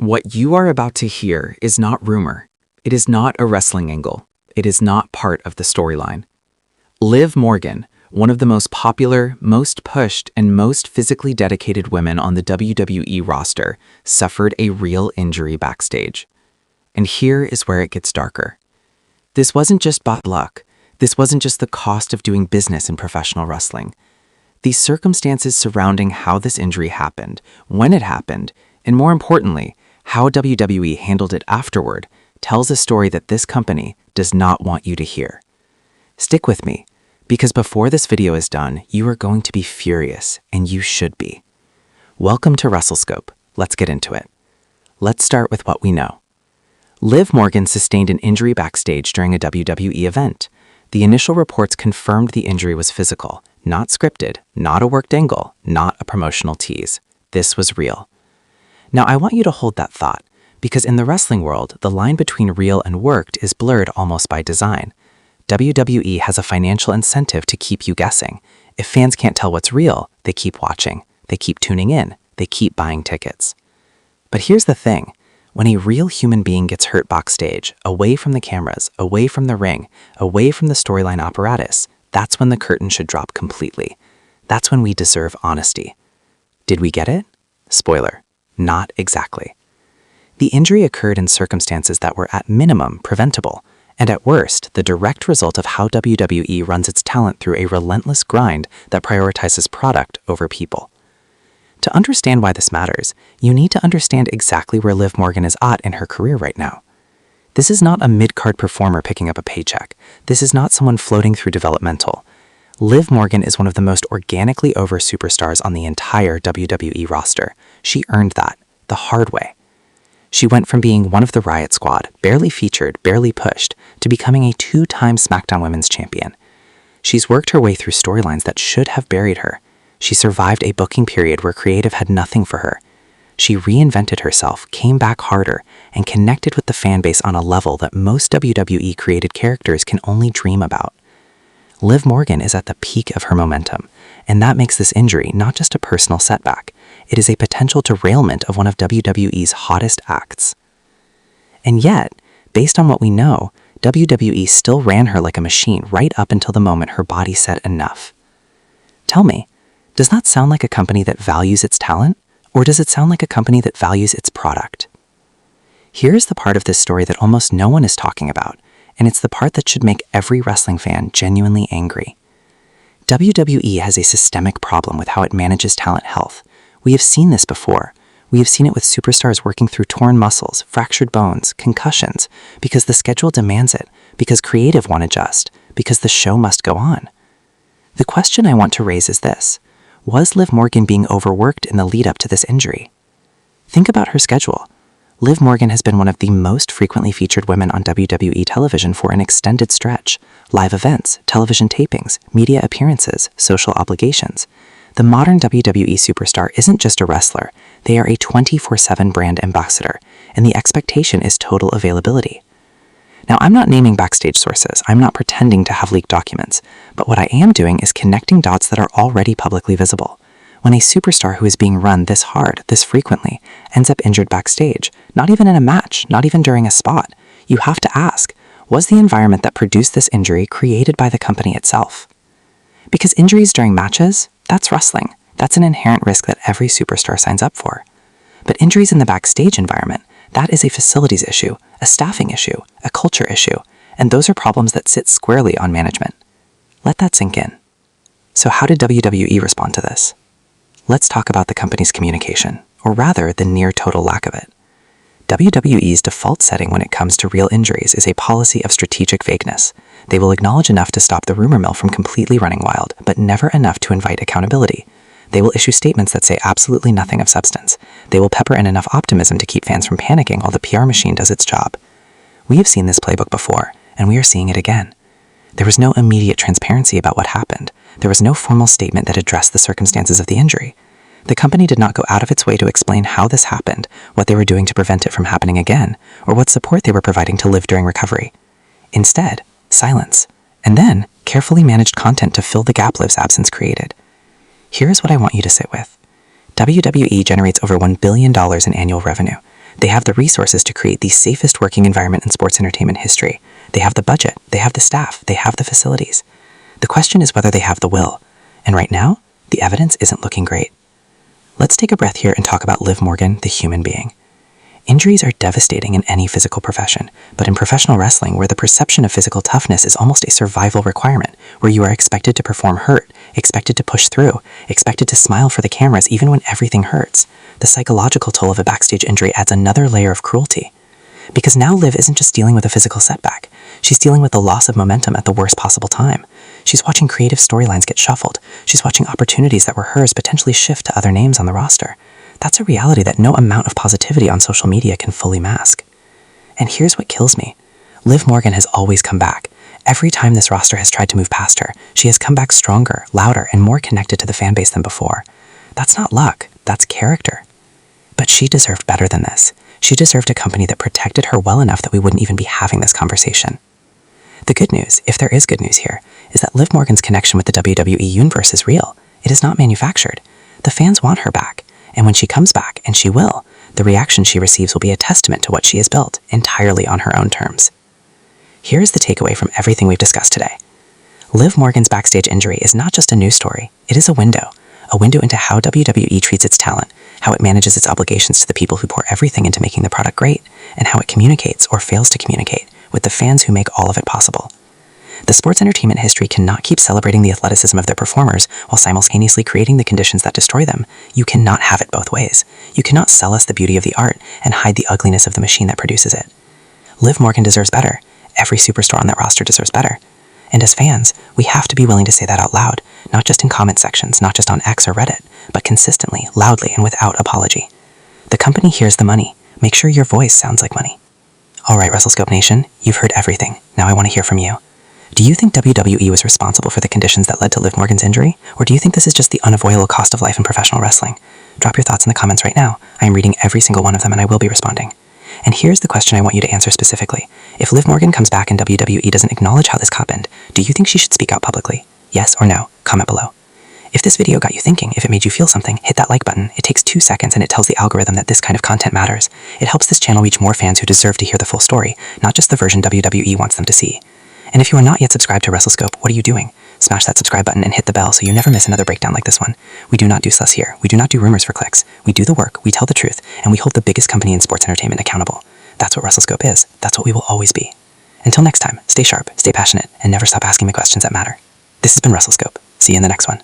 What you are about to hear is not rumor. It is not a wrestling angle. It is not part of the storyline. Liv Morgan, one of the most popular, most pushed, and most physically dedicated women on the WWE roster, suffered a real injury backstage. And here is where it gets darker. This wasn't just bad luck. This wasn't just the cost of doing business in professional wrestling. The circumstances surrounding how this injury happened, when it happened, and more importantly, how WWE handled it afterward, tells a story that this company does not want you to hear. Stick with me, because before this video is done, you are going to be furious, and you should be. Welcome to WrestleScope. Let's get into it. Let's start with what we know. Liv Morgan sustained an injury backstage during a WWE event. The initial reports confirmed the injury was physical, not scripted, not a worked angle, not a promotional tease. This was real. Now, I want you to hold that thought, because in the wrestling world, the line between real and worked is blurred almost by design. WWE has a financial incentive to keep you guessing. If fans can't tell what's real, they keep watching, they keep tuning in, they keep buying tickets. But here's the thing. When a real human being gets hurt backstage, away from the cameras, away from the ring, away from the storyline apparatus, that's when the curtain should drop completely. That's when we deserve honesty. Did we get it? Spoiler. Not exactly. The injury occurred in circumstances that were at minimum preventable, and at worst, the direct result of how WWE runs its talent through a relentless grind that prioritizes product over people. To understand why this matters, you need to understand exactly where Liv Morgan is at in her career right now. This is not a mid-card performer picking up a paycheck. This is not someone floating through developmental. Liv Morgan is one of the most organically over superstars on the entire WWE roster. She earned that, the hard way. She went from being one of the Riot Squad, barely featured, barely pushed, to becoming a two-time SmackDown Women's Champion. She's worked her way through storylines that should have buried her. She survived a booking period where creative had nothing for her. She reinvented herself, came back harder, and connected with the fan base on a level that most WWE-created characters can only dream about. Liv Morgan is at the peak of her momentum, and that makes this injury not just a personal setback. It is a potential derailment of one of WWE's hottest acts. And yet, based on what we know, WWE still ran her like a machine right up until the moment her body said enough. Tell me, does that sound like a company that values its talent, or does it sound like a company that values its product? Here's the part of this story that almost no one is talking about, and it's the part that should make every wrestling fan genuinely angry. WWE has a systemic problem with how it manages talent health. We have seen this before. We have seen it with superstars working through torn muscles, fractured bones, concussions, because the schedule demands it, because creative won't adjust, because the show must go on. The question I want to raise is this. Was Liv Morgan being overworked in the lead-up to this injury? Think about her schedule. Liv Morgan has been one of the most frequently featured women on WWE television for an extended stretch. Live events, television tapings, media appearances, social obligations. The modern WWE superstar isn't just a wrestler, they are a 24/7 brand ambassador, and the expectation is total availability. Now, I'm not naming backstage sources, I'm not pretending to have leaked documents, but what I am doing is connecting dots that are already publicly visible. When a superstar who is being run this hard, this frequently, ends up injured backstage, not even in a match, not even during a spot, you have to ask, was the environment that produced this injury created by the company itself? Because injuries during matches, that's wrestling. That's an inherent risk that every superstar signs up for. But injuries in the backstage environment, that is a facilities issue, a staffing issue, a culture issue, and those are problems that sit squarely on management. Let that sink in. So how did WWE respond to this? Let's talk about the company's communication, or rather, the near-total lack of it. WWE's default setting when it comes to real injuries is a policy of strategic vagueness. They will acknowledge enough to stop the rumor mill from completely running wild, but never enough to invite accountability. They will issue statements that say absolutely nothing of substance. They will pepper in enough optimism to keep fans from panicking while the PR machine does its job. We have seen this playbook before, and we are seeing it again. There was no immediate transparency about what happened. There was no formal statement that addressed the circumstances of the injury. The company did not go out of its way to explain how this happened, what they were doing to prevent it from happening again, or what support they were providing to Liv during recovery. Instead, silence, and then carefully managed content to fill the gap Liv's absence created. Here's what I want you to sit with. WWE generates over $1 billion in annual revenue. They have the resources to create the safest working environment in sports entertainment history. They have the budget, they have the staff, they have the facilities. The question is whether they have the will. And right now, the evidence isn't looking great. Let's take a breath here and talk about Liv Morgan, the human being. Injuries are devastating in any physical profession, but in professional wrestling, where the perception of physical toughness is almost a survival requirement, where you are expected to perform hurt, expected to push through, expected to smile for the cameras even when everything hurts, the psychological toll of a backstage injury adds another layer of cruelty. Because now Liv isn't just dealing with a physical setback, she's dealing with the loss of momentum at the worst possible time. She's watching creative storylines get shuffled. She's watching opportunities that were hers potentially shift to other names on the roster. That's a reality that no amount of positivity on social media can fully mask. And here's what kills me. Liv Morgan has always come back. Every time this roster has tried to move past her, she has come back stronger, louder, and more connected to the fan base than before. That's not luck, that's character. But she deserved better than this. She deserved a company that protected her well enough that we wouldn't even be having this conversation. The good news, if there is good news here, is that Liv Morgan's connection with the WWE universe is real. It is not manufactured. The fans want her back. And when she comes back, and she will, the reaction she receives will be a testament to what she has built, entirely on her own terms. Here is the takeaway from everything we've discussed today. Liv Morgan's backstage injury is not just a news story, it is a window into how WWE treats its talent, how it manages its obligations to the people who pour everything into making the product great, and how it communicates, or fails to communicate, with the fans who make all of it possible. The sports entertainment history cannot keep celebrating the athleticism of their performers while simultaneously creating the conditions that destroy them. You cannot have it both ways. You cannot sell us the beauty of the art and hide the ugliness of the machine that produces it. Liv Morgan deserves better. Every superstar on that roster deserves better. And as fans, we have to be willing to say that out loud, not just in comment sections, not just on X or Reddit, but consistently, loudly, and without apology. The company hears the money. Make sure your voice sounds like money. All right, WrestleScope Nation, you've heard everything. Now I want to hear from you. Do you think WWE was responsible for the conditions that led to Liv Morgan's injury? Or do you think this is just the unavoidable cost of life in professional wrestling? Drop your thoughts in the comments right now. I am reading every single one of them and I will be responding. And here's the question I want you to answer specifically. If Liv Morgan comes back and WWE doesn't acknowledge how this happened, do you think she should speak out publicly? Yes or no? Comment below. If this video got you thinking, if it made you feel something, hit that like button. It takes 2 seconds and it tells the algorithm that this kind of content matters. It helps this channel reach more fans who deserve to hear the full story, not just the version WWE wants them to see. And if you are not yet subscribed to WrestleScope, what are you doing? Smash that subscribe button and hit the bell so you never miss another breakdown like this one. We do not do sus here. We do not do rumors for clicks. We do the work, we tell the truth, and we hold the biggest company in sports entertainment accountable. That's what WrestleScope is. That's what we will always be. Until next time, stay sharp, stay passionate, and never stop asking me questions that matter. This has been WrestleScope. See you in the next one.